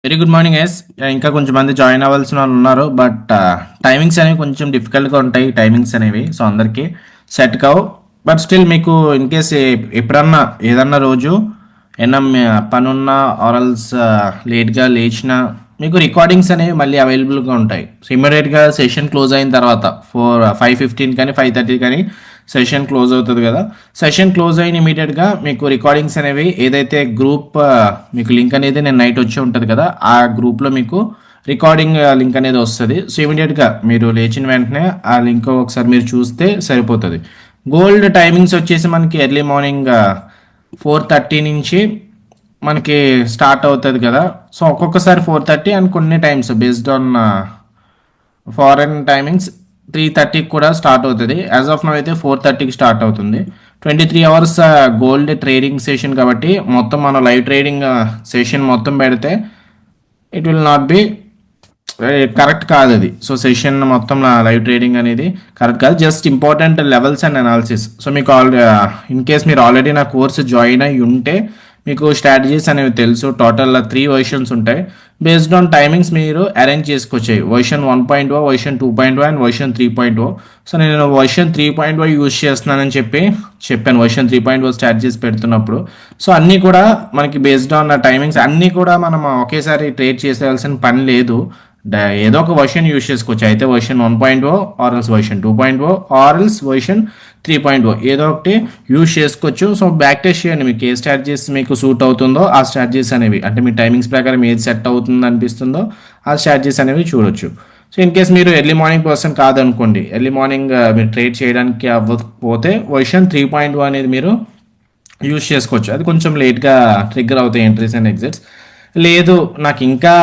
Very good morning yes. ఇంకా కొంచెం మంది జాయిన్ అవ్వాల్సిన వాళ్ళు ఉన్నారు. బట్ టైమింగ్స్ అనేవి కొంచెం డిఫికల్ట్గా ఉంటాయి. టైమింగ్స్ అనేవి సో అందరికీ సెట్ కావు. బట్ స్టిల్ మీకు ఇన్ కేస్ ఎప్పుడన్నా ఏదన్నా రోజు ఏమన్నా పని ఉన్నా ఆరల్స్ లేట్గా లేచినా మీకు రికార్డింగ్స్ అనేవి మళ్ళీ అవైలబుల్గా ఉంటాయి. సో ఇమీడియట్గా సెషన్ క్లోజ్ అయిన తర్వాత 5:15 కానీ 5:30 కానీ సెషన్ క్లోజ్ అవుతుంది కదా. సెషన్ క్లోజ్ అయిన ఇమీడియట్గా మీకు రికార్డింగ్స్ అనేవి ఏదైతే గ్రూప్ మీకు లింక్ అనేది నేను నైట్ వచ్చి ఉంటుంది కదా, ఆ గ్రూప్లో మీకు రికార్డింగ్ లింక్ అనేది వస్తుంది. సో ఇమీడియట్గా మీరు లేచిన వెంటనే ఆ లింక్ ఒకసారి మీరు చూస్తే సరిపోతుంది. గోల్డ్ టైమింగ్స్ వచ్చేసి మనకి ఎర్లీ మార్నింగ్ 4:30 నుంచి మనకి స్టార్ట్ అవుతుంది కదా. సో ఒక్కొక్కసారి 4:30 అండ్ కొన్ని times based on foreign timings 3:30కి కూడా స్టార్ట్ అవుతుంది. యాజ్ ఆఫ్ నౌ అయితే 4:30కి స్టార్ట్ అవుతుంది. 23 అవర్స్ గోల్డ్ ట్రేడింగ్ సెషన్ కాబట్టి మొత్తం మనం లైవ్ ట్రేడింగ్ సెషన్ మొత్తం పెడితే it will not be correct కాదు అది. సో సెషన్ మొత్తం లైవ్ ట్రేడింగ్ అనేది కరెక్ట్ కాదు. Just important levels and analysis. So మీకు ఇన్ కేస్ మీరు ఆల్రెడీ నా కోర్సు జాయిన్ అయ్యి ఉంటే మీకు స్ట్రాటజీస్ అనేవి తెలుసు. టోటల్ 3 వర్షన్స్ ఉంటాయి. బేస్డ్ ఆన్ టైమింగ్స్ మీరు అరేంజ్ చేసుకోవచ్చు. Version 1.0, version 2.0 end version 3.0. So నేను వర్షన్ 3.0 యూజ్ చేస్తున్నానని చెప్పాను వర్షన్ 3.0 స్ట్రాటజీస్ పెడుతున్నప్పుడు. సో అన్నీ కూడా మనకి బేస్డ్ ఆన్ టైమింగ్స్ అన్నీ కూడా మనం ఒకేసారి ట్రేడ్ చేసేయాల్సిన పని లేదు. ఏదో ఒక వర్షన్ యూజ్ చేసుకోవచ్చు. అయితే వర్షన్ 1.0 ఆర్ఎల్స్ వర్షన్ 2.0 ఆర్ఎల్స్ వర్షన్ 3.0 ఏదో ఒకటి యూజ్ చేసుకోవచ్చు. సో బ్యాక్ టెస్ట్ చేయండి మీకు ఏ స్ట్రాటజీస్ మీకు సూట్ అవుతుందో ఆ స్ట్రాటజీస్ అనేవి, అంటే మీ టైమింగ్స్ ప్రకారం ఏది సెట్ అవుతుంది అనిపిస్తుందో ఆ స్ట్రాటజీస్ అనేవి చూడొచ్చు. సో ఇన్ కేస్ మీరు ఎర్లీ మార్నింగ్ పర్సన్ కాదనుకోండి, ఎర్లీ మార్నింగ్ మీరు ట్రేడ్ చేయడానికి అవ్వకపోతే వర్షన్ 3.0 అనేది మీరు యూజ్ చేసుకోవచ్చు. అది కొంచెం లేట్గా ట్రిగ్గర్ అవుతాయి ఎంట్రీస్ అండ్ ఎగ్జిట్స్. లేదు నాకు ఇంకా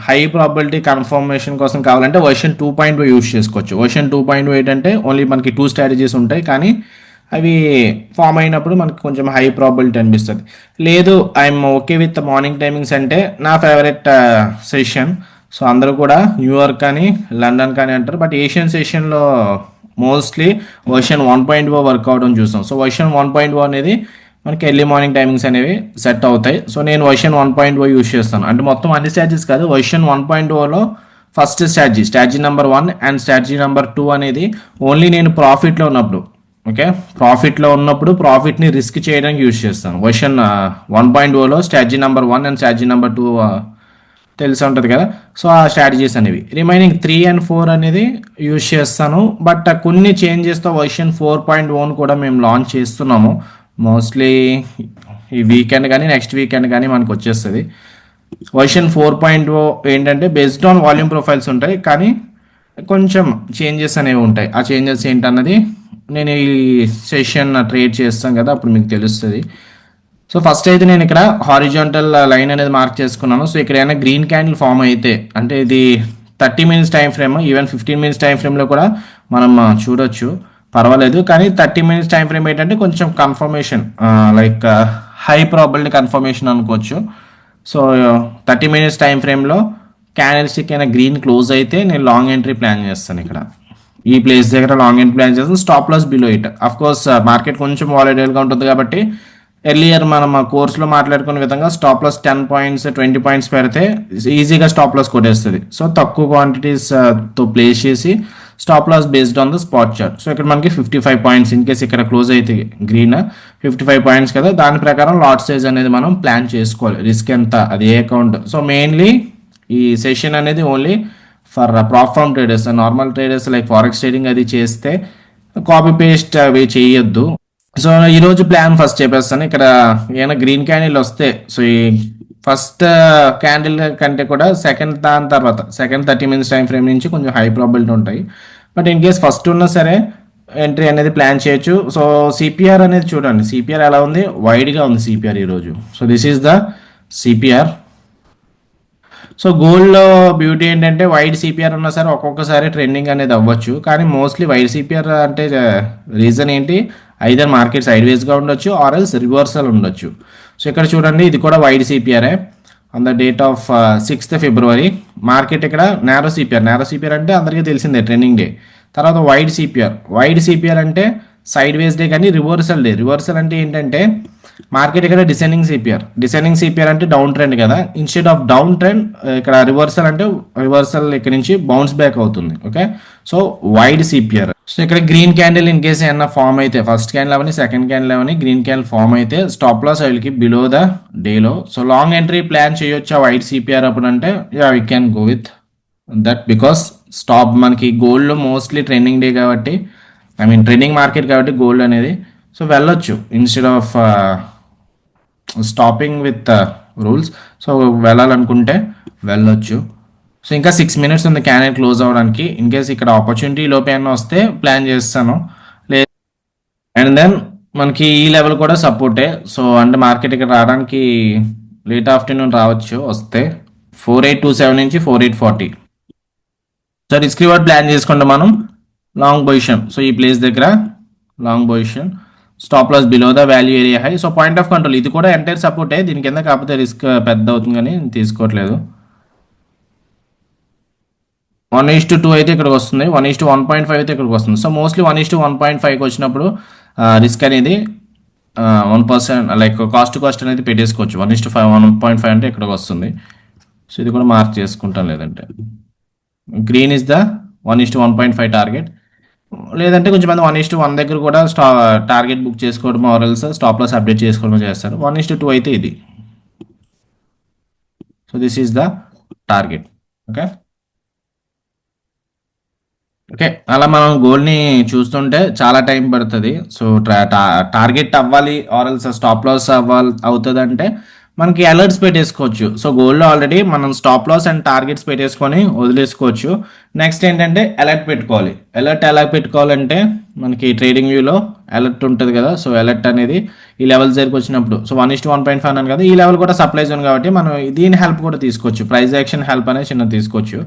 హై ప్రాబిలిటీ కన్ఫర్మేషన్ కోసం కావాలంటే వర్షన్ 2.0 యూజ్ చేసుకోవచ్చు. వర్షన్ 2.0 ఏంటంటే ఓన్లీ మనకి 2 స్ట్రాటజీస్ ఉంటాయి, కానీ అవి ఫామ్ అయినప్పుడు మనకి కొంచెం హై ప్రాబిలిటీ అనిపిస్తుంది. లేదు I'm okay with morning timings అంటే నా ఫేవరెట్ సెషన్. సో అందరూ కూడా న్యూయార్క్ కానీ లండన్ కానీ అంటారు, బట్ ఏషియన్ సెషన్లో మోస్ట్లీ వర్షన్ 1.0 వర్క్ అవడం చూస్తాం. సో వర్షన్ 1.0 అనేది మనకి ఎర్లీ మార్నింగ్ టైమింగ్స్ అనేవి సెట్ అవుతాయి. సో నేను వర్షన్ 1.0 యూజ్ చేస్తాను. అంటే మొత్తం అన్ని స్ట్రాటజీస్ కాదు, వర్షన్ 1.0లో first strategy number 1 and strategy number 2 అనేది ఓన్లీ నేను ప్రాఫిట్లో ఉన్నప్పుడు, ఓకే, ప్రాఫిట్లో ఉన్నప్పుడు ప్రాఫిట్ని రిస్క్ చేయడానికి యూజ్ చేస్తాను. వర్షన్ 1.0లో strategy number 1 and strategy number 2 తెలిసి ఉంటుంది కదా. సో ఆ స్ట్రాటజీస్ అనేవి రిమైనింగ్ 3 and 4 అనేది యూజ్ చేస్తాను. బట్ కొన్ని చేంజెస్తో వర్షన్ 4.0 కూడా మేము లాంచ్ చేస్తున్నాము. మోస్ట్లీ ఈ వీకెండ్ కానీ నెక్స్ట్ వీకెండ్ కానీ మనకు వచ్చేస్తుంది. వర్షన్ 4.0 ఏంటంటే బేస్డ్ ఆన్ వాల్యూమ్ ప్రొఫైల్స్ ఉంటాయి, కానీ కొంచెం చేంజెస్ అనేవి ఉంటాయి. ఆ చేంజెస్ ఏంటన్నది నేను ఈ సెషన్ ట్రేడ్ చేస్తాను కదా అప్పుడు మీకు తెలుస్తుంది. సో ఫస్ట్ అయితే నేను ఇక్కడ హారిజాంటల్ లైన్ అనేది మార్క్ చేసుకున్నాను. సో ఇక్కడ ఏమైనా గ్రీన్ క్యాండిల్ ఫామ్ అయితే అంటే ఇది 30 minutes time frame, even 15 minutes time ఫ్రేమ్లో కూడా మనం చూడొచ్చు, పర్వాలేదు. కానీ 30 minutes టైం ఫ్రేమ్ ఏంటంటే కొంచెం confirmation, like high probability confirmation అనుకోవచ్చు. సో 30 minutes టైం ఫ్రేమ్లో క్యాండిల్ స్టిక్ అయినా గ్రీన్ క్లోజ్ అయితే నేను లాంగ్ ఎంట్రీ ప్లాన్ చేస్తాను. ఇక్కడ ఈ ప్లేస్ దగ్గర లాంగ్ ఎంట్రీ ప్లాన్ చేస్తాను. Stop loss below it. Of course market కొంచెం వాలటైల్గా ఉంటుంది కాబట్టి ఎర్లియర్ మనం ఆ కోర్సులో మాట్లాడుకునే విధంగా స్టాప్ లాస్ 10 points 20 points పెడితే ఈజీగా స్టాప్ లాస్ కొట్టేస్తుంది. సో తక్కువ క్వాంటిటీస్తో ప్లేస్ చేసి stop loss based on the spot chart. So ఇక్కడ మనకి 55 points ఇన్ కేస్ ఇక్కడ క్లోజ్ అయితే గ్రీన్ 55 points కదా, దాని ప్రకారం లాట్ సైజ్ అనేది మనం ప్లాన్ చేసుకోవాలి. రిస్క్ ఎంత, అది ఏ అకౌంట్. సో మెయిన్లీ ఈ సెషన్ అనేది only for prop firm traders. Normal traders like forex trading అది చేస్తే కాపీ పేస్ట్ అవి చేయొద్దు. సో ఈరోజు ప్లాన్ ఫస్ట్ చెప్పేస్తాను. ఇక్కడ ఏమైనా గ్రీన్ క్యాండిల్ వస్తే, సో ఈ ఫస్ట్ క్యాండిల్ కంటే కూడా దాని తర్వాత సెకండ్ 30 minutes టైం ఫ్రేమ్ నుంచి కొంచెం హై ప్రాబిలిటీ ఉంటాయి. బట్ ఇన్ కేస్ ఫస్ట్ ఉన్నా సరే ఎంట్రీ అనేది ప్లాన్ చేయొచ్చు. సో సిపిఆర్ అనేది చూడండి, సిపిఆర్ ఎలా ఉంది, వైడ్గా ఉంది సిపిఆర్ ఈరోజు. So this is the CPR. So గోల్డ్లో బ్యూటీ ఏంటంటే వైడ్ సిపిఆర్ ఉన్నా సరే ఒక్కొక్కసారి ట్రెండింగ్ అనేది అవ్వచ్చు, కానీ మోస్ట్లీ వైడ్ సిపిఆర్ అంటే రీజన్ ఏంటి, ఐదర్ మార్కెట్ సైడ్ వేస్గా ఉండొచ్చు ఆర్ఎల్స్ రివర్సల్ ఉండొచ్చు. సో ఇక్కడ చూడండి ఇది కూడా వైడ్ సిపిఆర్ఏ on the date of 6th February. Market ఇక్కడ నారో సిపిఆర్ అంటే అందరికీ తెలిసిందే ట్రెండింగ్ డే. తర్వాత వైడ్ సిపిఆర్ అంటే సైడ్ వేస్ డే కానీ రివర్సల్ డే. రివర్సల్ అంటే ఏంటంటే మార్కెట్ ఇక్కడ డిసెండింగ్ సిపిఆర్ అంటే డౌన్ ట్రెండ్ కదా, ఇన్స్టెడ్ ఆఫ్ డౌన్ ట్రెండ్ ఇక్కడ రివర్సల్ అంటే రివర్సల్ ఇక్కడ నుంచి బౌన్స్ బ్యాక్ అవుతుంది. Okay, so wide CPR. So ఇక్కడ గ్రీన్ క్యాండిల్ ఇన్ కేసు ఏమన్నా ఫామ్ అయితే, ఫస్ట్ క్యాండిల్ అవని సెకండ్ క్యాండిల్ అవని గ్రీన్ క్యాండిల్ ఫామ్ అయితే స్టాప్ లాస్ ఐల్కి బిలో ద డేలో. సో లాంగ్ ఎంట్రీ ప్లాన్ చేయొచ్చా వైడ్ సిపిఆర్ అప్పుడు అంటే yeah we can go with that, because stop మనకి గోల్డ్లో మోస్ట్లీ ట్రెండింగ్ డే కాబట్టి, ఐ మీన్ ట్రెండింగ్ మార్కెట్ కాబట్టి gold అనేది, సో వెళ్ళొచ్చు instead of stopping with rules. So వెళ్ళాలనుకుంటే వెళ్ళొచ్చు. సో ఇంకా 6 minutes ఉంది క్యాండిల్ క్లోజ్ అవ్వడానికి. ఇన్ కేస్ ఇక్కడ ఆపర్చునిటీ లోపే ఏమైనా వస్తే ప్లాన్ చేస్తాను. లేదు అండ్ దెన్ మనకి ఈ లెవెల్ కూడా సపోర్టే. సో అంటే మార్కెట్ ఇక్కడ రావడానికి లేట్ ఆఫ్టర్నూన్ రావచ్చు వస్తే 4827 నుంచి 4840. సో రిస్క్ రివార్డ్ ప్లాన్ చేసుకుంటే మనం లాంగ్ పొజిషన్. సో ఈ ప్లేస్ దగ్గర long position, stop loss below the value area high. So point of control ఇది కూడా ఎంటైర్ సపోర్టే, దీని కింద కాకపోతే రిస్క్ పెద్ద అవుతుంది కానీ తీసుకోవట్లేదు. 1:2 అయితే ఇక్కడికి వస్తుంది, 1:1.5 అయితే ఇక్కడికి వస్తుంది. సో మోస్ట్లీ 1:1.5కి వచ్చినప్పుడు రిస్క్ అనేది 1% లైక్ కాస్ట్ అనేది పెట్టేసుకోవచ్చు. 1:5 1.5 అంటే ఇక్కడికి వస్తుంది. సో ఇది కూడా మార్క్ చేసుకుంటాం. లేదంటే గ్రీన్ ఇస్ ద 1:1.5 టార్గెట్. లేదంటే కొంచెం మంది 1:1 దగ్గర కూడా టార్గెట్ బుక్ చేసుకోవడం ఆర్ఎల్స్ స్టాప్ లాస్ అప్డేట్ చేసుకోవడం చేస్తారు. 1:2 అయితే ఇది. So this is the target. Okay okay అలా మనం గోల్ని చూస్తుంటే చాలా టైం పడుతుంది. సో టార్గెట్ అవ్వాలి ఆర్ఎల్స్ స్టాప్ లాస్ అవుతుంది అంటే మనకి అలర్ట్స్ పెట్టేసుకోవచ్చు. సో గోల్డ్లో ఆల్రెడీ మనం స్టాప్ లాస్ అండ్ టార్గెట్స్ పెట్టేసుకొని వదిలేసుకోవచ్చు. నెక్స్ట్ ఏంటంటే అలర్ట్ పెట్టుకోవాలి. అలర్ట్ ఎలా పెట్టుకోవాలంటే మనకి ట్రేడింగ్ వ్యూలో అలర్ట్ ఉంటుంది కదా. సో అలర్ట్ అనేది ఈ లెవెల్స్ దగ్గరికి వచ్చినప్పుడు, సో 1:1.5 అన్నాను కదా, ఈ లెవెల్ కూడా సప్లై జోన్ కాబట్టి మనం దీని హెల్ప్ కూడా తీసుకోవచ్చు. ప్రైస్ యాక్షన్ హెల్ప్ అనేది చిన్న తీసుకోవచ్చు.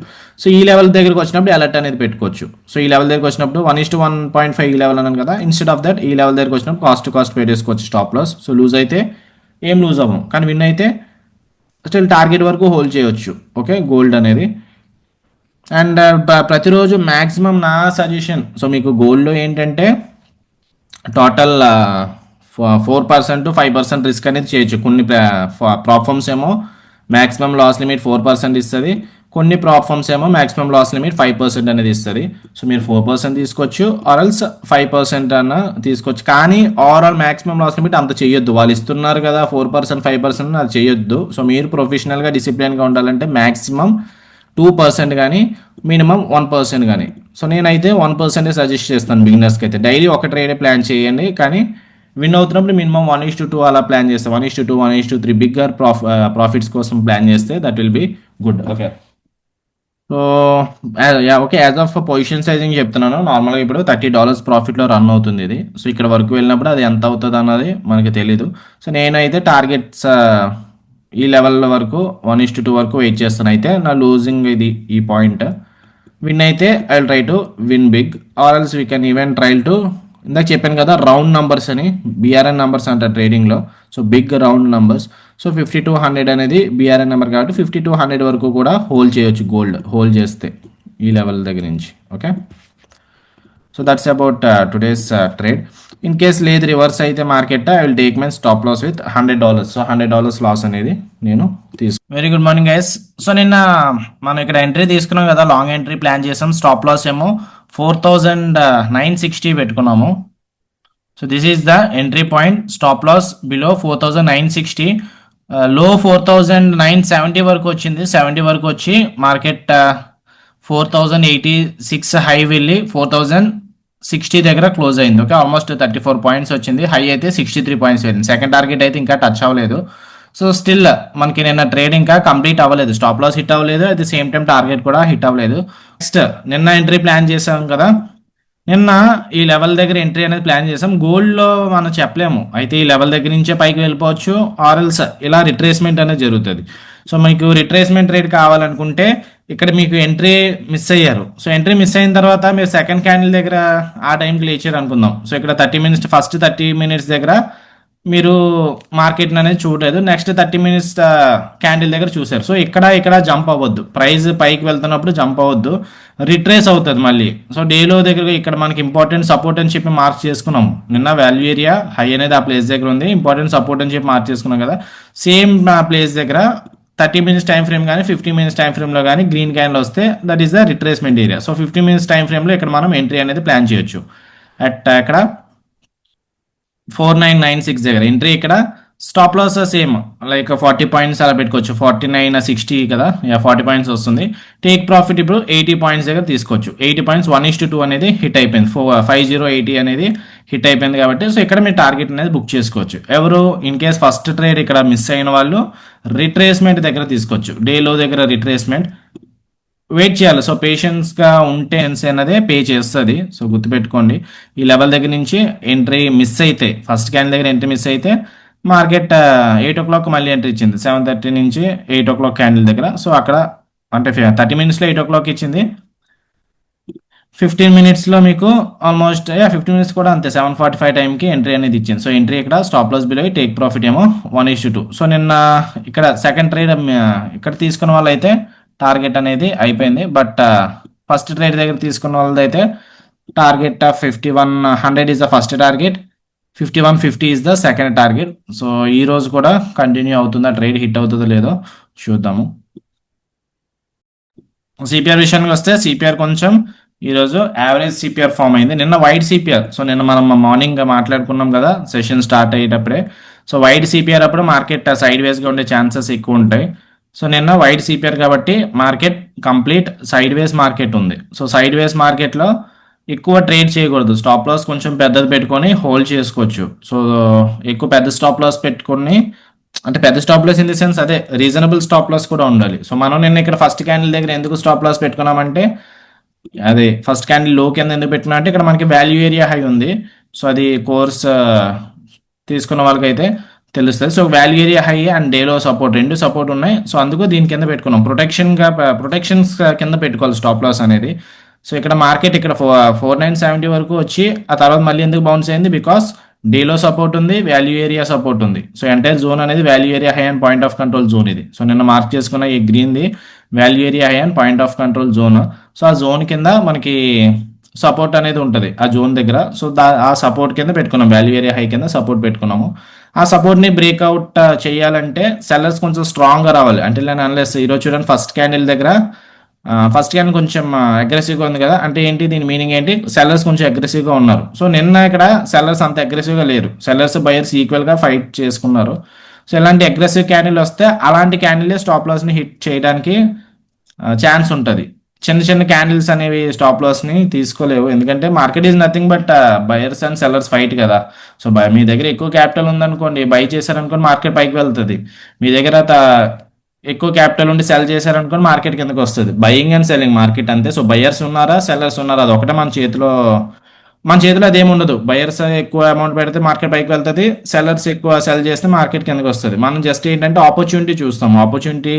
సో ఈ లెవెల్ దగ్గరికి వచ్చినప్పుడు అలర్ట్ అనేది పెట్టుకోవచ్చు. సో ఈ లెవెల్ దగ్గరికి వచ్చినప్పుడు 1:1.5 ఈ లెవెల్ అన్నాను కదా, ఇన్స్టెడ్ ఆఫ్ దట్ ఈ లెవెల్ దగ్గరికి వచ్చినప్పుడు కాస్ట్ పెట్టేసుకోవచ్చు స్టాప్ లాస్. సో లూజ్ అయితే ఏం లూజ్ అవ్వం, కానీ విన్ అయితే స్టిల్ టార్గెట్ వరకు హోల్డ్ చేయొచ్చు. ఓకే గోల్డ్ అనేది. అండ్ ప్రతిరోజు మ్యాక్సిమం నా సజెషన్, సో మీకు గోల్డ్లో ఏంటంటే టోటల్ 4% to 5% రిస్క్ అనేది చేయొచ్చు. కొన్ని ప్రాఫామ్స్ ఏమో మ్యాక్సిమం లాస్ లిమిట్ 4% ఇస్తుంది, కొన్ని ప్రాఫామ్స్ ఏమో మ్యాక్సిమం లాస్ లిమిట్ 5% అనేది ఇస్తుంది. సో మీరు 4% తీసుకోవచ్చు ఆర్ఎల్స్ 5% అన్న తీసుకోవచ్చు. కానీ ఓవరాల్ మ్యాక్సిమం లాస్ లిమిట్ అంత చేయొద్దు. వాళ్ళు ఇస్తున్నారు కదా 4% 5% అది చేయొద్దు. సో మీరు ప్రొఫెషనల్గా డిసిప్లిన్గా ఉండాలంటే మ్యాక్సిమం 2% కానీ మినిమం 1% కానీ. సో నేనైతే 1% సజెస్ట్ చేస్తాను బిగినర్స్కి అయితే. డైలీ ఒక ట్రేడే ప్లాన్ చేయండి, కానీ విన్ అవుతున్నప్పుడు మినిమం 1:2 అలా ప్లాన్ చేస్తే 1:2 1:3 బిగ్గర్ ప్రాఫిట్స్ కోసం ప్లాన్ చేస్తే that will be good. Okay so okay as of position sizing చెప్తున్నాను. నార్మల్గా ఇప్పుడు $30 ప్రాఫిట్లో రన్ అవుతుంది ఇది. సో ఇక్కడ వరకు వెళ్ళినప్పుడు అది ఎంత అవుతుంది అన్నది మనకి తెలీదు. సో నేనైతే టార్గెట్స్ ఈ లెవెల్ వరకు 1:2 వరకు వెయిట్ చేస్తాను. అయితే నా లూజింగ్ ఇది ఈ పాయింట్. విన్ అయితే I will try to win big or else we can even try to, ఇందాక చెప్పాను కదా రౌండ్ నంబర్స్ అని, బిఆర్ఎన్ నంబర్స్ అంటారు ట్రేడింగ్లో. So big round numbers. So 50 to 100 అనేది బిఆర్ఎన్ నెంబర్ కాబట్టి 50 to 100 వరకు కూడా హోల్డ్ చేయొచ్చు గోల్డ్ హోల్డ్ చేస్తే ఈ లెవెల్ దగ్గర నుంచి. Okay so that's about today's trade. In case లేదు రివర్స్ అయితే market I will take my stop loss with $100. So $100 loss అనేది నేను very good morning guys. So నిన్న మనం ఇక్కడ ఎంట్రీ తీసుకున్నాం కదా, లాంగ్ ఎంట్రీ ప్లాన్ చేసాం. స్టాప్ లాస్ ఏమో 4,960 పెట్టుకున్నాము. So this is the entry point. Stop loss below 4,960, low 4,970 వరకు వచ్చింది. 70 వరకు వచ్చి మార్కెట్ 4,086 హై వెళ్ళి 4,060 దగ్గర క్లోజ్ అయింది. ఓకే ఆల్మోస్ట్ 34 పాయింట్స్ వచ్చింది. హై అయితే 63 పాయింట్స్ వెళ్ళింది. సెకండ్ టార్గెట్ అయితే ఇంకా టచ్ అవ్వలేదు. సో స్టిల్ మనకి నిన్న ట్రేడ్ ఇంకా కంప్లీట్ అవ్వలేదు. స్టాప్ లాస్ హిట్ అవ్వలేదు, at the same time target కూడా హిట్ అవ్వలేదు. నెక్స్ట్ నిన్న ఎంట్రీ ప్లాన్ చేసాం కదా, నిన్న ఈ లెవెల్ దగ్గర ఎంట్రీ అనేది ప్లాన్ చేసాం. గోల్డ్లో మనం చెప్పలేము, అయితే ఈ లెవెల్ దగ్గర నుంచే పైకి వెళ్ళిపోవచ్చు ఆర్ఎల్స్ ఇలా రిట్రేస్మెంట్ అనేది జరుగుతుంది. సో మీకు రిట్రేస్మెంట్ రేట్ కావాలనుకుంటే ఇక్కడ మీకు ఎంట్రీ మిస్ అయ్యారు. సో ఎంట్రీ మిస్ అయిన తర్వాత మీరు సెకండ్ క్యాండిల్ దగ్గర ఆ టైంకి లేచారు అనుకుందాం. సో ఇక్కడ 30 minutes ఫస్ట్ 30 minutes దగ్గర మీరు మార్కెట్ అనేది చూడలేదు. నెక్స్ట్ 30 మినిట్స్ క్యాండిల్ దగ్గర చూసారు. సో ఇక్కడ జంప్ అవ్వద్దు, ప్రైస్ పైకి వెళ్తున్నప్పుడు జంప్ అవ్వద్దు, రిట్రేస్ అవుతుంది మళ్ళీ. సో డేలో దగ్గర ఇక్కడ మనకి ఇంపార్టెంట్ సపోర్ట్ అని చెప్పి మార్క్ చేసుకున్నాము. నిన్న వాల్యూ ఏరియా హై అనేది ఆ ప్లేస్ దగ్గర ఉంది, ఇంపార్టెంట్ సపోర్ట్ అని చెప్పి మార్క్ చేసుకున్నాం కదా. సేమ్ ప్లేస్ దగ్గర 30 మినిట్స్ టైం ఫ్రేమ్ కానీ 15 మినిట్స్ టైం ఫ్రేమ్లో కానీ గ్రీన్ క్యాండిల్ వస్తే that is the retracement area. So 15 minutes time ఫ్రేమ్లో ఇక్కడ మనం ఎంట్రీ అనేది ప్లాన్ చేయొచ్చు. అక్కడ 4996 దగ్గర ఎంట్రీ. ఇక్కడ stop loss same like 40 points అలా పెట్టుకోవచ్చు. 4960 కదా, 40 పాయింట్స్ వస్తుంది. టేక్ ప్రాఫిట్ ఇప్పుడు 80 పాయింట్స్ దగ్గర తీసుకోవచ్చు. 80 పాయింట్స్ 1:2 అనేది హిట్ అయిపోయింది. 5080 అనేది హిట్ అయిపోయింది కాబట్టి సో ఇక్కడ మీరు టార్గెట్ అనేది బుక్ చేసుకోవచ్చు. ఎవరు ఇన్ కేస్ ఫస్ట్ ట్రేడ్ ఇక్కడ మిస్ అయిన వాళ్ళు రిట్రేస్మెంట్ దగ్గర తీసుకోవచ్చు. డే లో దగ్గర రిట్రేస్మెంట్ వెయిట్ చేయాలి. సో పేషెన్స్గా ఉంటే అన్నదే పే చేస్తుంది. సో గుర్తుపెట్టుకోండి, ఈ లెవెల్ దగ్గర నుంచి ఎంట్రీ మిస్ అయితే, ఫస్ట్ క్యాండిల్ దగ్గర ఎంట్రీ మిస్ అయితే మార్కెట్ 8 o'clock మళ్ళీ ఎంట్రీ ఇచ్చింది. 7:30 నుంచి 8 o'clock క్యాండిల్ దగ్గర. సో అక్కడ అంటే 30 minutesలో 8 o'clock ఇచ్చింది. 15 minutesలో మీకు ఆల్మోస్ట్ 15 minutes కూడా అంతే, 7:45 టైంకి ఎంట్రీ అనేది ఇచ్చింది. సో ఎంట్రీ ఇక్కడ stop loss below, take profit ఏమో 1:2. సో నిన్న ఇక్కడ సెకండ్ ట్రేడ్ ఇక్కడ తీసుకున్న వాళ్ళు అయితే టార్గెట్ అనేది అయిపోయింది. బట్ ఫస్ట్ ట్రేడ్ దగ్గర తీసుకున్న వాళ్ళదైతే target 5100 is the first target, 5150 is the second target. So ఈ రోజు కూడా కంటిన్యూ అవుతుందా, ట్రేడ్ హిట్ అవుతుందో లేదో చూద్దాము. సిపిఆర్ విషయానికి వస్తే సిపిఆర్ కొంచెం ఈరోజు యావరేజ్ సిపిఆర్ ఫామ్ అయింది. నిన్న వైడ్ సిపిఆర్. సో నిన్న మనం మార్నింగ్ మాట్లాడుకున్నాం కదా సెషన్ స్టార్ట్ అయ్యేటప్పుడే. సో వైడ్ సిపిఆర్ అప్పుడు మార్కెట్ సైడ్ వేస్గా ఉండే ఛాన్సెస్ ఎక్కువ ఉంటాయి. సో నిన్న వైడ్ సిపిఆర్ కాబట్టి market complete sideways market ఉంది. సో సైడ్ వేస్ మార్కెట్లో ఎక్కువ ట్రేడ్ చేయకూడదు. స్టాప్ లాస్ కొంచెం పెద్దది పెట్టుకొని హోల్డ్ చేసుకోవచ్చు. సో ఎక్కువ పెద్ద స్టాప్ లాస్ పెట్టుకొని, అంటే పెద్ద stop loss in the sense అదే రీజనబుల్ స్టాప్ లాస్ కూడా ఉండాలి. సో మనం నిన్న ఇక్కడ ఫస్ట్ క్యాండిల్ దగ్గర ఎందుకు స్టాప్ లాస్ పెట్టుకున్నామంటే, అదే ఫస్ట్ క్యాండిల్ లో కింద ఎందుకు పెట్టుకున్నా అంటే ఇక్కడ మనకి వాల్యూ ఏరియా హై ఉంది. సో అది కోర్స్ తీసుకున్న వాళ్ళకైతే తెలుస్తుంది. So value area high and డేలో సపోర్ట్, రెండు సపోర్ట్ ఉన్నాయి. సో అందుకు దీని కింద పెట్టుకున్నాం, ప్రొటెక్షన్స్ కింద పెట్టుకోవాలి స్టాప్ లాస్ అనేది. సో ఇక్కడ మార్కెట్ ఇక్కడ 4970 వరకు వచ్చి ఆ తర్వాత మళ్ళీ ఎందుకు బౌన్స్ అయింది, బికాస్ డేలో సపోర్ట్ ఉంది, వాల్యూ ఏరియా సపోర్ట్ ఉంది. సో ఎంటైర్ జోన్ అనేది value area high and point of control zone ఇది. సో నిన్న మార్క్ చేసుకున్న ఈ గ్రీన్ది value area high and point of control zone. So ఆ జోన్ కింద మనకి సపోర్ట్ అనేది ఉంటుంది ఆ జోన్ దగ్గర. సో ఆ సపోర్ట్ కింద పెట్టుకున్నాం, వాల్యూ ఏరియా హై కింద సపోర్ట్ పెట్టుకున్నాము. ఆ సపోర్ట్ని బ్రేక్అవుట్ చేయాలంటే సెల్లర్స్ కొంచెం స్ట్రాంగ్గా రావాలి. అంటే నేను అనలేస్ ఈరోజు చూడండి ఫస్ట్ క్యాండిల్ దగ్గర, ఫస్ట్ క్యాండిల్ కొంచెం అగ్రెసివ్గా ఉంది కదా, అంటే ఏంటి దీని మీనింగ్ ఏంటి, సెల్లర్స్ కొంచెం అగ్రెసివ్గా ఉన్నారు. సో నిన్న ఇక్కడ సెల్లర్స్ అంత అగ్రెసివ్గా లేరు, సెల్లర్స్ బయర్స్ ఈక్వల్గా ఫైట్ చేసుకున్నారు. సో ఇలాంటి అగ్రెసివ్ క్యాండిల్ వస్తే అలాంటి క్యాండిల్ స్టాప్ లాస్ని హిట్ చేయడానికి ఛాన్స్ ఉంటుంది. చిన్న చిన్న క్యాండిల్స్ అనేవి స్టాప్ లాస్ని తీసుకోలేవు, ఎందుకంటే market is nothing but buyers and sellers fight కదా. సో మీ దగ్గర ఎక్కువ క్యాపిటల్ ఉందనుకోండి, బై చేశారనుకోండి మార్కెట్ పైకి వెళ్తుంది. మీ దగ్గర ఎక్కువ క్యాపిటల్ ఉండి సెల్ చేశారనుకోండి మార్కెట్ కిందకి వస్తుంది. బయింగ్ అండ్ సెల్లింగ్ మార్కెట్ అంతే. సో బయర్స్ ఉన్నారా సెల్లర్స్ ఉన్నారా అది ఒకటే మన చేతిలో అదేమి ఉండదు. బయర్స్ ఎక్కువ అమౌంట్ పెడితే మార్కెట్ పైకి వెళ్తుంది, సెల్లర్స్ ఎక్కువ సెల్ చేస్తే మార్కెట్ కిందకి వస్తుంది. మనం జస్ట్ ఏంటంటే ఆపర్చునిటీ చూస్తాం, ఆపర్చునిటీ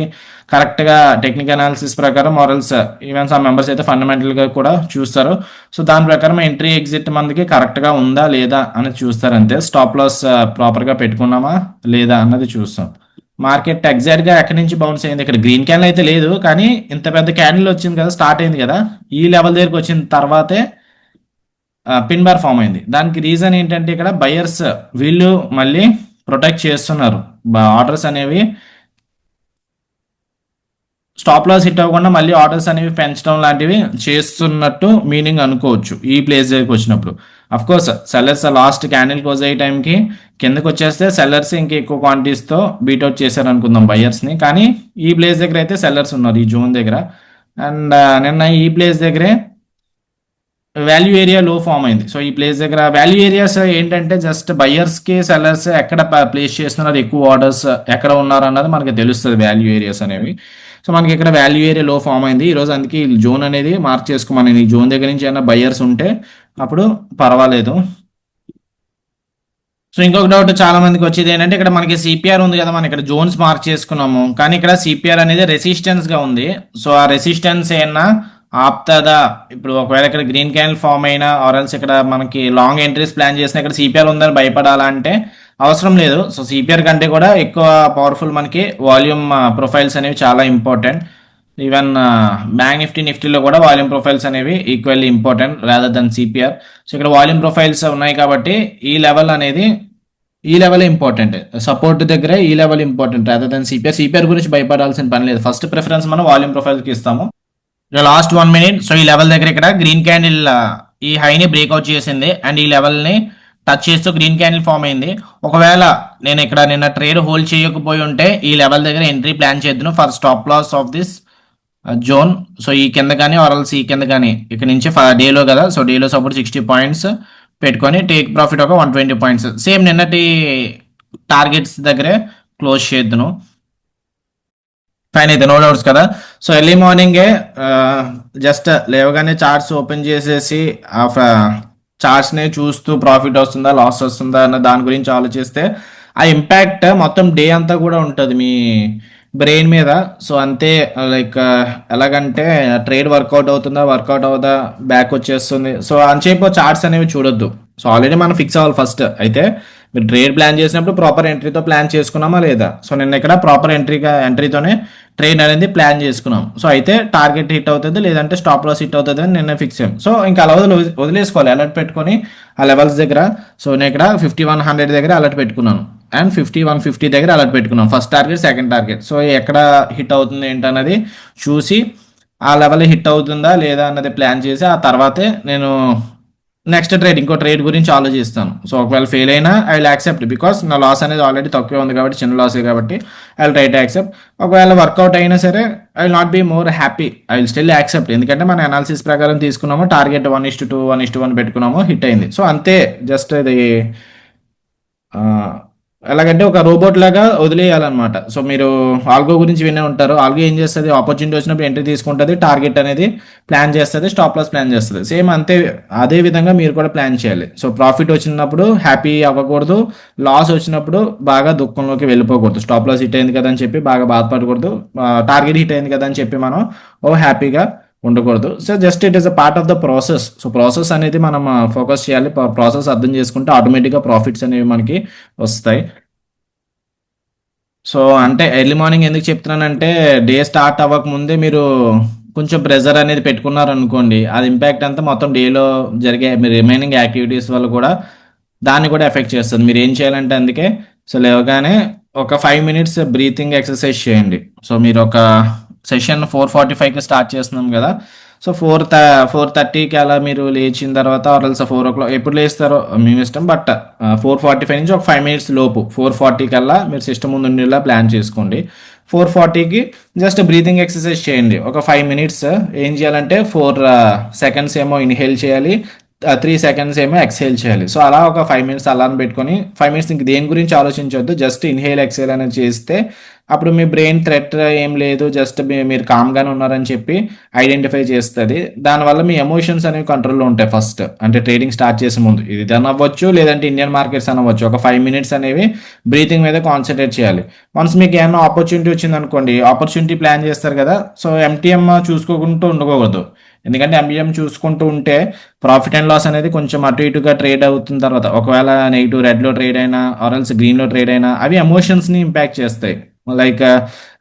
కరెక్ట్గా టెక్నికల్ అనాలిసిస్ ప్రకారం ఆర్ఎల్స్ ఈవెన్ సమ్ మెంబర్స్ అయితే ఫండమెంటల్గా కూడా చూస్తారు. సో దాని ప్రకారం ఎంట్రీ ఎగ్జిట్ మనకి కరెక్ట్గా ఉందా లేదా అనేది చూస్తారు అంతే. స్టాప్ లాస్ ప్రాపర్గా పెట్టుకున్నామా లేదా అన్నది చూస్తాం. మార్కెట్ ఎగ్జాక్ట్గా ఎక్కడి నుంచి బౌన్స్ అయింది, ఇక్కడ గ్రీన్ క్యాండిల్ అయితే లేదు, కానీ ఇంత పెద్ద క్యాండిల్ వచ్చింది కదా, స్టార్ట్ అయింది కదా, ఈ లెవెల్ దగ్గరికి వచ్చిన తర్వాతే పిన్ బార్ ఫామ్ అయింది. దానికి రీజన్ ఏంటంటే ఇక్కడ బయర్స్ వీళ్ళు మళ్ళీ ప్రొటెక్ట్ చేస్తున్నారు, ఆర్డర్స్ అనేవి స్టాప్ లాస్ హిట్ అవ్వకుండా మళ్ళీ ఆర్డర్స్ అనేవి పెంచడం లాంటివి చేస్తున్నట్టు మీనింగ్ అనుకోవచ్చు ఈ ప్లేస్ దగ్గరికి వచ్చినప్పుడు. Of course sellers last candle close అయ్యే టైంకి కిందకి వచ్చేస్తే సెల్లర్స్ ఇంకా ఎక్కువ క్వాంటిటీస్తో బీట్అవుట్ చేశారు అనుకుందాం బయర్స్ని, కానీ ఈ ప్లేస్ దగ్గర అయితే సెల్లర్స్ ఉన్నారు ఈ జోన్ దగ్గర. అండ్ నిన్న ఈ ప్లేస్ దగ్గరే వాల్యూ ఏరియా లో ఫామ్ అయింది. సో ఈ ప్లేస్ దగ్గర వాల్యూ ఏరియాస్ ఏంటంటే జస్ట్ బయర్స్కి సెల్లర్స్ ఎక్కడ ప్లేస్ చేస్తున్నారు, ఎక్కువ ఆర్డర్స్ ఎక్కడ ఉన్నారు అన్నది మనకి తెలుస్తుంది వాల్యూ ఏరియాస్ అనేవి. సో మనకి ఇక్కడ వాల్యూ ఏరియా లో ఫామ్ అయింది ఈరోజు, అందుకే ఈ జోన్ అనేది మార్క్ చేసుకోమని. ఈ జోన్ దగ్గర నుంచి ఏమైనా బయర్స్ ఉంటే అప్పుడు పర్వాలేదు. సో ఇంకొక డౌట్ చాలా మందికి వచ్చేది ఏంటంటే, ఇక్కడ మనకి సిపిఆర్ ఉంది కదా, మనం ఇక్కడ జోన్స్ మార్క్ చేసుకున్నాము, కానీ ఇక్కడ సిపిఆర్ అనేది రెసిస్టెన్స్గా ఉంది. సో ఆ రెసిస్టెన్స్ ఏమన్నా ఆపుతుందా, ఇప్పుడు ఒకవేళ ఇక్కడ గ్రీన్ క్యాండిల్ ఫామ్ అయినా ఆర్ఎల్స్ ఇక్కడ మనకి లాంగ్ ఎంట్రీస్ ప్లాన్ చేసిన ఇక్కడ సిపిఆర్ ఉందని భయపడాలా అంటే అవసరం లేదు. సో సిపిఆర్ కంటే కూడా ఎక్కువ పవర్ఫుల్ మనకి వాల్యూమ్ ప్రొఫైల్స్ అనేవి చాలా ఇంపార్టెంట్. ఈవెన్ బ్యాంక్ నిఫ్టీలో కూడా వాల్యూమ్ ప్రొఫైల్స్ అనేవి equally important rather than CPR. So ఇక్కడ వాల్యూమ్ ప్రొఫైల్స్ ఉన్నాయి కాబట్టి ఈ లెవెల్ ఇంపార్టెంట్. సపోర్ట్ దగ్గర ఈ level important rather than CPR గురించి భయపడాల్సిన పని లేదు. ఫస్ట్ ప్రిఫరెన్స్ మనం వాల్యూమ్ ప్రొఫైల్స్కి ఇస్తాము. Last 1 minute. సో ఈ లెవెల్ దగ్గర ఇక్కడ గ్రీన్ క్యాండిల్ ఈ హైని బ్రేక్అవుట్ చేసింది అండ్ ఈ లెవెల్ని టచ్ చేస్తూ గ్రీన్ క్యాండిల్ ఫామ్ అయింది. ఒకవేళ నేను ఇక్కడ నిన్న ట్రేడ్ హోల్డ్ చేయకపోయి ఉంటే ఈ లెవెల్ దగ్గర ఎంట్రీ ప్లాన్ చేద్దాను for stop loss of this zone. So ఈ కింద కానీ ఆర్ఎల్స్ ఈ కింద కానీ ఇక్కడ నుంచి డేలో కదా, సో డేలో సపోర్ట్ 60 పాయింట్స్ పెట్టుకొని టేక్ ప్రాఫిట్ ఒక 120 పాయింట్స్ సేమ్ నిన్నటి టార్గెట్స్ దగ్గరే క్లోజ్ చేద్దాను. ఫైన్ అయితే నో డౌట్స్ కదా. సో ఎర్లీ మార్నింగే జస్ట్ లేవగానే చార్ట్స్ ఓపెన్ చేసేసి ఆ చార్ట్స్ని చూస్తూ ప్రాఫిట్ వస్తుందా లాస్ వస్తుందా అన్న దాని గురించి ఆలోచిస్తే ఆ ఇంపాక్ట్ మొత్తం డే అంతా కూడా ఉంటుంది మీ బ్రెయిన్ మీద. సో అంతే లైక్ ఎలాగంటే ట్రేడ్ వర్కౌట్ అవుతుందా వర్కౌట్ అవుదా బ్యాక్ వచ్చేస్తుంది. సో అని చెప్పి చార్ట్స్ అనేవి చూడొద్దు. సో ఆల్రెడీ మనం ఫిక్స్ అవ్వాలి ఫస్ట్. అయితే మీరు ట్రేడ్ ప్లాన్ చేసినప్పుడు ప్రాపర్ ఎంట్రీతో ప్లాన్ చేసుకున్నామా లేదా. సో నిన్న ఇక్కడ ప్రాపర్ ఎంట్రీతోనే ట్రేడ్ అనేది ప్లాన్ చేసుకున్నాం. సో అయితే టార్గెట్ హిట్ అవుతుంది లేదంటే స్టాప్ లాస్ హిట్ అవుతుంది అని నిన్న ఫిక్స్ అయ్యాం. సో ఇంకా అలా వదిలేసుకోవాలి అలర్ట్ పెట్టుకొని ఆ లెవెల్స్ దగ్గర. సో నేను ఇక్కడ 5100 దగ్గర అలర్ట్ పెట్టుకున్నాను అండ్ 5150 దగ్గర అలర్ట్ పెట్టుకున్నాం. First target second target. So ఎక్కడ హిట్ అవుతుంది ఏంటన్నది చూసి ఆ లెవెల్ హిట్ అవుతుందా లేదా అన్నది ప్లాన్ చేసి ఆ తర్వాతే నేను నెక్స్ట్ ఇంకో ట్రేడ్ గురించి ఆలోచిస్తాను. సో ఒకవేళ ఫెయిల్ అయినా ఐ విల్ యాక్సెప్ట్ బికాస్ నా లాస్ అనేది ఆల్రెడీ తక్కువే ఉంది కాబట్టి చిన్న లాసే కాబట్టి I will try to accept. ఒకవేళ వర్కౌట్ అయినా సరే I will not be more happy, I will still accept. ఎందుకంటే మన అనాలిసిస్ ప్రకారం తీసుకున్నాము టార్గెట్ 1:2 1:1 పెట్టుకున్నాము హిట్ అయింది. సో అంతే జస్ట్ ఇది ఎలాగంటే ఒక రోబోట్ లాగా వదిలేయాలన్నమాట. సో మీరు ఆల్గో గురించి వినే ఉంటారు. ఆల్గో ఏం చేస్తుంది, ఆపర్చునిటీ వచ్చినప్పుడు ఎంట్రీ తీసుకుంటుంది, టార్గెట్ అనేది ప్లాన్ చేస్తుంది, స్టాప్ లాస్ ప్లాన్ చేస్తుంది. సేమ్ అంతే అదే విధంగా మీరు కూడా ప్లాన్ చేయాలి. సో ప్రాఫిట్ వచ్చినప్పుడు హ్యాపీ అవ్వకూడదు, లాస్ వచ్చినప్పుడు బాగా దుఃఖంలోకి వెళ్ళిపోకూడదు. స్టాప్ లాస్ హిట్ అయింది కదా అని చెప్పి బాగా బాధపడకూడదు, టార్గెట్ హిట్ అయింది కదా అని చెప్పి మనం హ్యాపీగా ఉండకూడదు. So just it is a part of the process. So process అనేది మనం ఫోకస్ చేయాలి. ప్రాసెస్ అర్థం చేసుకుంటే ఆటోమేటిక్గా ప్రాఫిట్స్ అనేవి మనకి వస్తాయి. సో అంటే ఎర్లీ మార్నింగ్ ఎందుకు చెప్తున్నానంటే డే స్టార్ట్ అవ్వక ముందే మీరు కొంచెం ప్రెజర్ అనేది పెట్టుకున్నారనుకోండి, అది ఇంపాక్ట్ అంతా మొత్తం డేలో జరిగే మీ రిమైనింగ్ యాక్టివిటీస్ వల్ల కూడా దాన్ని కూడా ఎఫెక్ట్ చేస్తుంది. మీరు ఏం చేయాలంటే అందుకే సో లేవగానే ఒక 5 మినిట్స్ బ్రీతింగ్ ఎక్సర్సైజ్ చేయండి. సో మీరు ఒక సెషన్ 4:45కి స్టార్ట్ చేస్తున్నాం కదా. సో 4:30కి అలా మీరు లేచిన తర్వాత ఆర్ఎల్స్ 4 o'clock ఎప్పుడు లేస్తారో మీ ఇష్టం. బట్ 4:45 నుంచి ఒక 5 మినిట్స్ లోపు 4:40 కల్లా మీరు సిస్టమ్ ముందు ఉండేలా ప్లాన్ చేసుకోండి. 4:40కి జస్ట్ బ్రీతింగ్ ఎక్సర్సైజ్ చేయండి. ఒక 5 మినిట్స్ ఏం చేయాలంటే 4 సెకండ్స్ ఏమో ఇన్హేల్ చేయాలి, 3 సెకండ్స్ ఏమో ఎక్స్హేల్ చేయాలి. సో అలా ఒక 5 మినిట్స్ అలారం పెట్టుకొని 5 మినిట్స్ ఇంక దేని గురించి ఆలోచించవద్దు, జస్ట్ ఇన్హేల్ ఎక్స్హేల్ అనేది చేస్తే అప్పుడు మీ బ్రెయిన్ థ్రెట్ ఏం లేదు, జస్ట్ మీరు కామ్గానే ఉన్నారని చెప్పి ఐడెంటిఫై చేస్తుంది. దానివల్ల మీ ఎమోషన్స్ అనేవి కంట్రోల్లో ఉంటాయి ఫస్ట్, అంటే ట్రేడింగ్ స్టార్ట్ చేసే ముందు. ఇది అనవచ్చు లేదంటే ఇండియన్ మార్కెట్స్ అనవచ్చు. ఒక 5 మినిట్స్ అనేవి బ్రీతింగ్ మీద కాన్సన్ట్రేట్ చేయాలి. వన్స్ మీకు ఏమైనా ఆపర్చునిటీ వచ్చింది అనుకోండి, ఆపర్చునిటీ ప్లాన్ చేస్తారు కదా, సో ఎంటీఎం చూసుకోకుంటూ ఉండకూడదు. ఎందుకంటే ఎంబీఎం చూసుకుంటూ ఉంటే ప్రాఫిట్ అండ్ లాస్ అనేది కొంచెం అటు ఇటుగా ట్రేడ్ అవుతున్న తర్వాత ఒకవేళ నెగిటివ్ రెడ్లో ట్రేడ్ అయినా ఆర్ఎల్స్ గ్రీన్లో ట్రేడ్ అయినా అవి ఎమోషన్స్ని ఇంపాక్ట్ చేస్తాయి. లైక్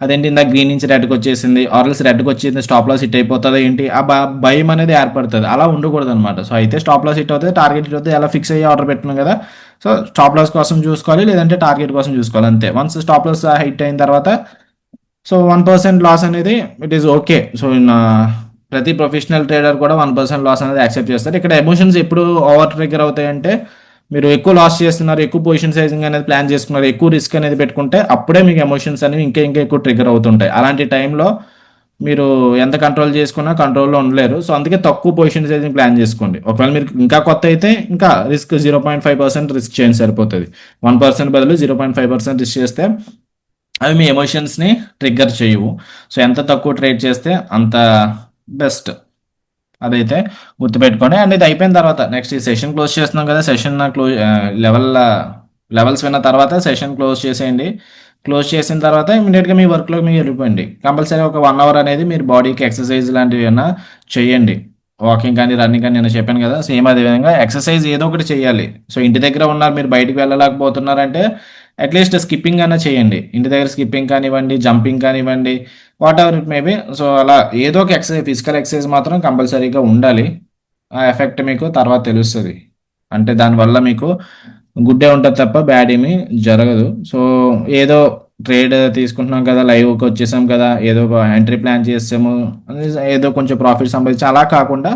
అదేంటి ఇందాక గ్రీన్ నుంచి రెడ్కి వచ్చేసింది, ఆర్ఎల్స్ రెడ్కి వచ్చింది, స్టాప్ లాస్ హిట్ అయిపోతుంది ఏంటి, ఆ భయం అనేది ఏర్పడుతుంది. అలా ఉండకూడదు అనమాట. సో అయితే స్టాప్ లాస్ హిట్ అవుతుంది, టార్గెట్ హిట్ అవుతుంది, అలా ఫిక్స్ అయ్యి ఆర్డర్ పెట్టినాం కదా. సో స్టాప్ లాస్ కోసం చూసుకోవాలి లేదంటే టార్గెట్ కోసం చూసుకోవాలి అంతే. వన్స్ స్టాప్ లాస్ హిట్ అయిన తర్వాత సో 1% లాస్ అనేది ఇట్ ఈస్ ఓకే. సో ప్రతి ప్రొఫెషనల్ ట్రేడర్ కూడా 1% లాస్ అనేది యాక్సెప్ట్ చేస్తారు. ఇక్కడ ఎమోషన్స్ ఎప్పుడు ఓవర్ ట్రిగ్గర్ అవుతాయంటే మీరు ఎక్కువ లాస్ చేస్తున్నారు, ఎక్కువ పొజిషన్ సైజింగ్ అనేది ప్లాన్ చేసుకున్నారు, ఎక్కువ రిస్క్ అనేది పెట్టుకుంటే అప్పుడే మీకు ఎమోషన్స్ అనేవి ఇంకా ఎక్కువ ట్రిగ్గర్ అవుతుంటాయి. అలాంటి టైంలో మీరు ఎంత కంట్రోల్ చేసుకున్నా కంట్రోల్లో ఉండలేరు. సో అందుకే తక్కువ పొజిషన్ సైజింగ్ ప్లాన్ చేసుకోండి. ఒకవేళ మీరు ఇంకా కొత్త అయితే ఇంకా రిస్క్ 0.5% రిస్క్ చేయండి సరిపోతుంది. 1% బదులు 0.5% రిస్క్ చేస్తే అవి మీ ఎమోషన్స్ని ట్రిగ్గర్ చేయవు. సో ఎంత తక్కువ ట్రేడ్ చేస్తే అంత బెస్ట్, అదైతే గుర్తుపెట్టుకోండి. అండ్ ఇది అయిపోయిన తర్వాత నెక్స్ట్ ఈ సెషన్ క్లోజ్ చేస్తున్నాం కదా, సెషన్ లెవెల్స్ విన్న తర్వాత సెషన్ క్లోజ్ చేసేయండి. క్లోజ్ చేసిన తర్వాత ఇమీడియట్గా మీ వర్క్లో మీరు వెళ్ళిపోయింది. కంపల్సరీ ఒక 1 hour అనేది మీరు బాడీకి ఎక్సర్సైజ్ లాంటివి ఏమైనా చేయండి. వాకింగ్ కానీ రన్నింగ్ కానీ నేను చెప్పాను కదా, సేమ్ అదే విధంగా ఎక్సర్సైజ్ ఏదో ఒకటి చేయాలి. సో ఇంటి దగ్గర ఉన్నారు, మీరు బయటికి వెళ్ళలేకపోతున్నారంటే అట్లీస్ట్ స్కిప్పింగ్ అన్నా చేయండి. ఇంటి దగ్గర స్కిప్పింగ్ కానివ్వండి, జంపింగ్ కానివ్వండి, what ever it maybe. So అలా ఏదో ఒక ఎక్సర్సైజ్, ఫిజికల్ ఎక్సర్సైజ్ మాత్రం కంపల్సరీగా ఉండాలి. ఆ ఎఫెక్ట్ మీకు తర్వాత తెలుస్తుంది. అంటే దానివల్ల మీకు గుడ్డే ఉంటుంది తప్ప బ్యాడ్ ఏమీ జరగదు. సో ఏదో ట్రేడ్ తీసుకుంటున్నాం కదా, లైవ్కి వచ్చేసాం కదా, ఏదో ఒక ఎంట్రీ ప్లాన్ చేసాము, ఏదో కొంచెం ప్రాఫిట్ సంపాదించి అలా కాకుండా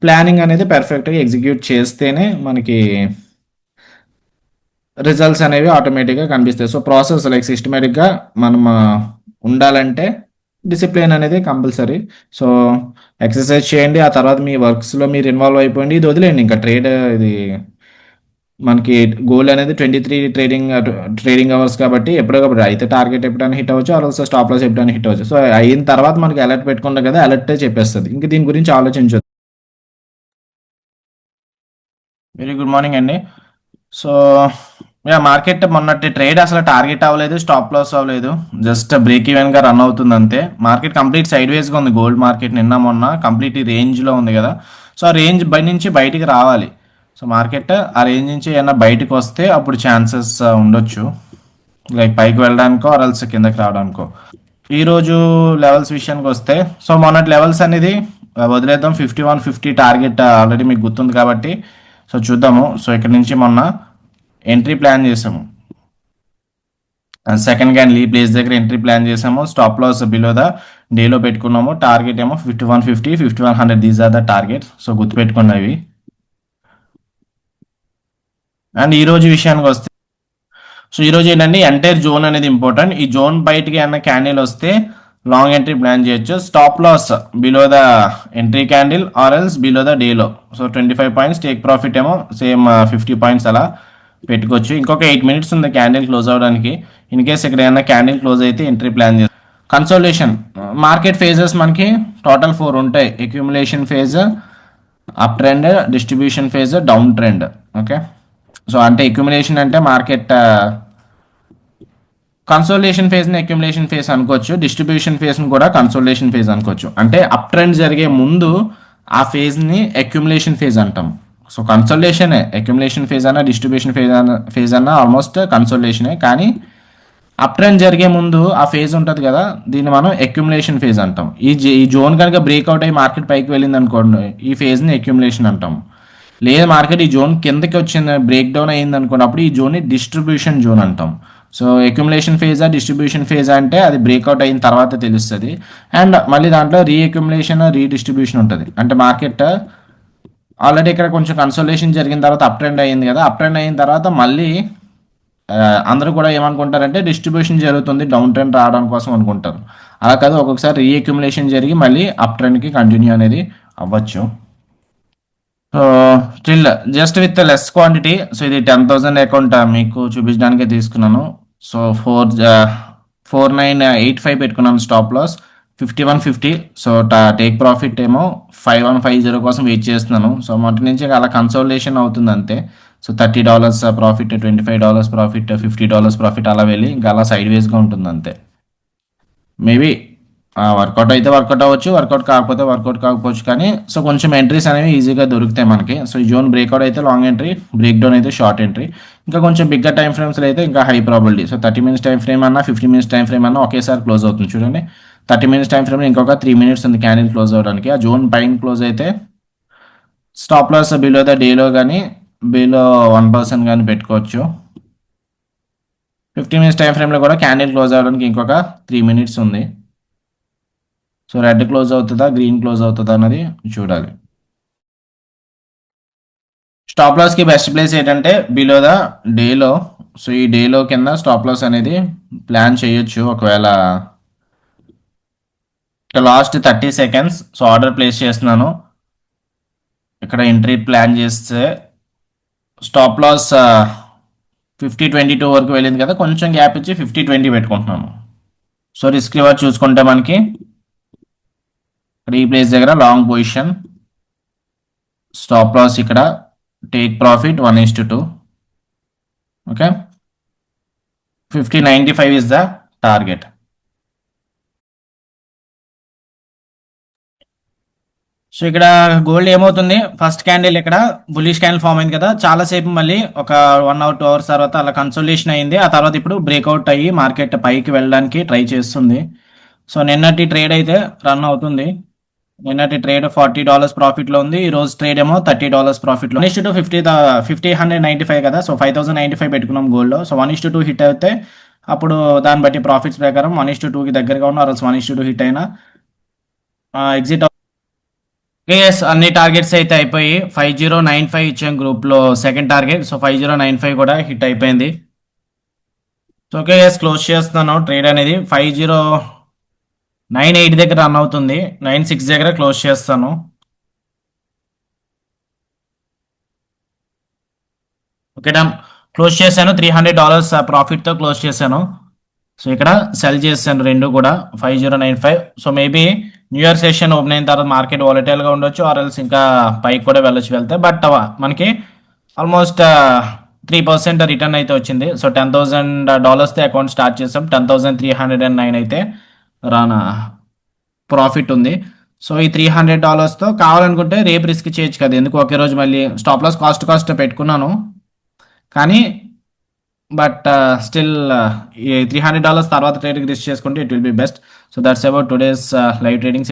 ప్లానింగ్ అనేది పర్ఫెక్ట్గా ఎగ్జిక్యూట్ చేస్తేనే మనకి రిజల్ట్స్ అనేవి ఆటోమేటిక్గా కనిపిస్తాయి. సో ప్రాసెస్ లైక్ సిస్టమేటిక్గా మనం ఉండాలంటే డిసిప్లిన్ అనేది కంపల్సరీ. సో ఎక్సర్సైజ్ చేయండి, ఆ తర్వాత మీ వర్క్స్లో మీరు ఇన్వాల్వ్ అయిపోయింది, ఇది వదిలేయండి ఇంకా ట్రేడ్. ఇది మనకి గోల్ అనేది 23 ట్రేడింగ్ అవర్స్ కాబట్టి ఎప్పటికప్పుడు అయితే టార్గెట్ ఎప్పుడైనా హిట్ అవ్వచ్చు, ఆల్సో స్టాప్ లాస్ ఎప్పుడైనా హిట్ అవ్వచ్చు. సో అయిన తర్వాత మనకి అలర్ట్ పెట్టుకుంటాం కదా, అలర్టే చెప్పేస్తుంది, ఇంక దీని గురించి ఆలోచించొద్దు. వెరీ గుడ్ మార్నింగ్ అండి. సో మార్కెట్ మొన్నటి ట్రేడ్ అసలు టార్గెట్ అవ్వలేదు, స్టాప్ లాస్ అవ్వలేదు, జస్ట్ బ్రేక్ ఈవెన్ గా రన్ అవుతుంది అంతే. మార్కెట్ కంప్లీట్ సైడ్ వేస్ గా ఉంది. గోల్డ్ మార్కెట్ నిన్న మొన్న కంప్లీట్ ఈ రేంజ్ లో ఉంది కదా. సో ఆ రేంజ్ బై నుంచి బయటికి రావాలి. సో మార్కెట్ ఆ రేంజ్ నుంచి ఏమన్నా బయటకు వస్తే అప్పుడు ఛాన్సెస్ ఉండొచ్చు, లైక్ పైకి వెళ్ళడానికో ఆర్ఎల్స్ కిందకి రావడానికో. ఈ రోజు లెవెల్స్ విషయానికి వస్తే, సో మొన్నటి లెవెల్స్ అనేది వదిలేద్దాం. 5150 టార్గెట్ ఆల్రెడీ మీకు గుర్తుంది కాబట్టి సో చూద్దాము. సో ఇక్కడ నుంచి మొన్న ఎంట్రీ ప్లాన్ చేసాము, సెకండ్ క్యాన్ లీ ప్లేస్ దగ్గర ఎంట్రీ ప్లాన్ చేసాము. స్టాప్ లాస్ బిలో ద డేలో పెట్టుకున్నాము. టార్గెట్ ఏమో 5150, 5100, these are the target. So గుర్తుపెట్టుకున్నవి. అండ్ ఈ రోజు విషయానికి వస్తే, సో ఈ రోజు ఏంటంటే ఎంటైర్ జోన్ అనేది ఇంపార్టెంట్. ఈ జోన్ బయటికి ఏమన్నా క్యాండిల్ వస్తే లాంగ్ ఎంట్రీ ప్లాన్ చేయొచ్చు. Stop loss below the entry candle or else below the డేలో. సో 25 పాయింట్స్, టేక్ ప్రాఫిట్ ఏమో సేమ్ 50 పాయింట్స్ అలా పెట్టుకోవచ్చు. ఇంకొక 8 మినిట్స్ ఉంది క్యాండిల్ క్లోజ్ అవడానికి. ఇన్ కేస్ ఇక్కడ ఏమైనా క్యాండిల్ క్లోజ్ అయితే ఎంట్రీ ప్లాన్ చేస్తాం. కన్సోలేషన్ మార్కెట్ ఫేజెస్ మనకి టోటల్ 4 ఉంటాయి. Accumulation phase, up trend, distribution phase, down trend. Okay. So అంటే అక్యుములేషన్ అంటే మార్కెట్ కన్సోలేషన్ ఫేజ్ని అక్యుములేషన్ ఫేజ్ అనుకోవచ్చు, డిస్ట్రిబ్యూషన్ ఫేజ్ని కూడా కన్సోలేషన్ ఫేజ్ అనుకోవచ్చు. అంటే అప్ ట్రెండ్ జరిగే ముందు ఆ ఫేజ్ని అక్యుములేషన్ ఫేజ్ అంటాం. సో కన్సోలేషనే, అక్యుములేషన్ ఫేజ్ అన్న డిస్ట్రిబ్యూషన్ ఫేజ్ అన్న ఆల్మోస్ట్ కన్సోలేషనే. కానీ అప్ ట్రెండ్ జరిగే ముందు ఆ ఫేజ్ ఉంటుంది కదా, దీన్ని మనం అక్యుములేషన్ ఫేజ్ అంటాం. ఈ జోన్ కనుక బ్రేక్అవుట్ అయ్యి మార్కెట్ పైకి వెళ్ళింది అనుకోండి, ఈ ఫేజ్ని అక్యుములేషన్ అంటాం. లేదు మార్కెట్ ఈ జోన్ కిందకి వచ్చింది, బ్రేక్ డౌన్ అయ్యింది అనుకున్నప్పుడు ఈ జోన్ని డిస్ట్రిబ్యూషన్ జోన్ అంటాం. సో అక్యుములేషన్ ఫేజా డిస్ట్రిబ్యూషన్ ఫేజా అంటే అది బ్రేక్అవుట్ అయిన తర్వాత తెలుస్తుంది. అండ్ మళ్ళీ దాంట్లో రీఅక్యుములేషన్, రీడిస్ట్రిబ్యూషన్ ఉంటుంది. అంటే మార్కెట్ ఆల్రెడీ ఇక్కడ కొంచెం కన్సోలేషన్ జరిగిన తర్వాత అప్ ట్రెండ్ అయ్యింది కదా, అప్ ట్రెండ్ అయిన తర్వాత మళ్ళీ అందరూ కూడా ఏమనుకుంటారంటే డిస్ట్రిబ్యూషన్ జరుగుతుంది, డౌన్ ట్రెండ్ రావడం కోసం అనుకుంటారు. అలా కాదు, ఒక్కొక్కసారి రీఅక్యుములేషన్ జరిగి మళ్ళీ అప్ ట్రెండ్కి కంటిన్యూ అనేది అవ్వచ్చు. So still just with less quantity. So ఇది 10,000 అకౌంట్ మీకు చూపించడానికే తీసుకున్నాను. సో 4985 పెట్టుకున్నాను stop loss, 5150. So take profit ఏమో 5150 కోసం వెయిట్ చేస్తున్నాను. సో మొదటి నుంచి అలా కన్సోలేషన్ అవుతుంది అంతే. సో $30 ప్రాఫిట్, $25 ప్రాఫిట్, $50 ప్రాఫిట్ అలా వెళ్ళి ఇంకా అలా సైడ్ వేస్గా ఉంటుంది అంతే. మేబీ వర్కౌట్ అయితే వర్కౌట్ అవ్వచ్చు, వర్కౌట్ కాకపోతే వర్కౌట్ కాకపోవచ్చు. కానీ సో కొంచెం ఎంట్రీస్ అనేవి ఈజీగా దొరుకుతాయి మనకి. సో ఈ జోన్ బ్రేక్అవుట్ అయితే లాంగ్ ఎంట్రీ, బ్రేక్ డౌన్ అయితే షార్ట్ ఎంట్రీ. ఇంకా కొంచెం బిగ్గర్ టైం ఫ్రేమ్స్లో అయితే ఇంకా high probability. So 30 minutes time frame అన్నా, 50 మినిట్స్ టైం ఫ్రేమ్ అన్నా ఒకేసారి క్లోజ్ అవుతుంది. చూడండి, 30 మినిట్స్ టైం ఫ్రేమ్ ఇంకొక 3 మినిట్స్ ఉంది క్యాండిల్ క్లోజ్ అవడానికి. ఆ జోన్ పైన క్లోజ్ అయితే స్టాప్ లాస్ బిలో ద డేలో కానీ బిలో 1% కానీ పెట్టుకోవచ్చు. 50 మినిట్స్ టైం ఫ్రేమ్లో కూడా క్యాండిల్ క్లోజ్ అవడానికి ఇంకొక 3 మినిట్స్ ఉంది. సో రెడ్ క్లోజ్ అవుతుందా, గ్రీన్ క్లోజ్ అవుతుందా అన్నది చూడాలి. స్టాప్ లాస్కి బెస్ట్ ప్లేస్ ఏంటంటే బిలో ద డేలో. సో ఈ డేలో కింద స్టాప్ లాస్ అనేది ప్లాన్ చేయొచ్చు. ఒకవేళ last 30 seconds. So order place చేస్తున్నాను. ఇక్కడ ఎంట్రీ ప్లాన్ చేస్తే స్టాప్ లాస్ 50-22 వరకు వెళ్ళింది కదా, కొంచెం గ్యాప్ ఇచ్చి 50-20 పెట్టుకుంటున్నాను. సో రిస్క్ రివార్డ్ చూసుకుంటే మనకి ఇక్కడ ఈ ప్లేస్ దగ్గర లాంగ్ పొజిషన్, స్టాప్ లాస్ ఇక్కడ, take profit 1:2. Okay, 50.95 is the target. So ఇక్కడ గోల్డ్ ఏమవుతుంది, ఫస్ట్ క్యాండిల్ ఇక్కడ బులిష్ క్యాండిల్ ఫామ్ అయింది కదా, చాలా సేపు మళ్ళీ ఒక 1 అవర్ 2 అవర్స్ తర్వాత అలా కన్సోలిడేషన్ అయింది. ఆ తర్వాత ఇప్పుడు బ్రేక్అవుట్ అయ్యి మార్కెట్ పైకి వెళ్ళడానికి ట్రై చేస్తుంది. సో నిన్నటి ట్రేడ్ అయితే రన్ అవుతుంది. నిన్నటి ట్రేడ్ $40 ప్రాఫిట్ లో ఉంది. ఈ రోజు ట్రేడ్ ఏమో $30 ప్రాఫిట్ లో. 1:2 1,595 కదా, సో 5,095 పెట్టుకున్నాం గోల్డ్ లో. సో 1:2 హిట్ అయితే అప్పుడు దాన్ని బట్టి ప్రాఫిట్స్ ప్రకారం 1:2 కి దగ్గరగా ఉన్న, ఆ రోజు 1:2 హిట్ అయినా ఎగ్జిట్. ఎస్, అన్ని టార్గెట్స్ అయితే అయిపోయి 5095 ఇచ్చాం గ్రూప్ లో సెకండ్ టార్గెట్. సో 5095 కూడా హిట్ అయిపోయింది. సో ఓకే ఎస్, క్లోజ్ చేస్తున్నాను ట్రేడ్ అనేది. 5098 దగ్గర రన్ అవుతుంది, 96 దగ్గర క్లోజ్ చేస్తాను. ఓకే డన్, క్లోజ్ చేశాను. $300 ప్రాఫిట్తో క్లోజ్ చేశాను. సో ఇక్కడ సెల్ చేశాను రెండు కూడా 5095. So maybe new year session open అయిన తర్వాత మార్కెట్ వాలటైల్గా ఉండొచ్చు, ఆర్ఎల్స్ ఇంకా పైకి కూడా వెళ్ళొచ్చు వెళ్తే. బట్ మనకి ఆల్మోస్ట్ 3% రిటర్న్ అయితే వచ్చింది. సో $10,000తో అకౌంట్ స్టార్ట్ చేసాం. 10,309 అయితే రానా ప్రాఫిట్ ఉంది. సో ఈ $300తో కావాలనుకుంటే రేపు రిస్క్ చేయొచ్చు కదా, ఎందుకు ఒకే రోజు మళ్ళీ స్టాప్ లాస్ కాస్ట్ పెట్టుకున్నాను. కానీ బట్ స్టిల్ ఈ $300 తర్వాత ట్రేడ్కి రిస్క్ చేసుకుంటే it will be best. So that's about today's live trading.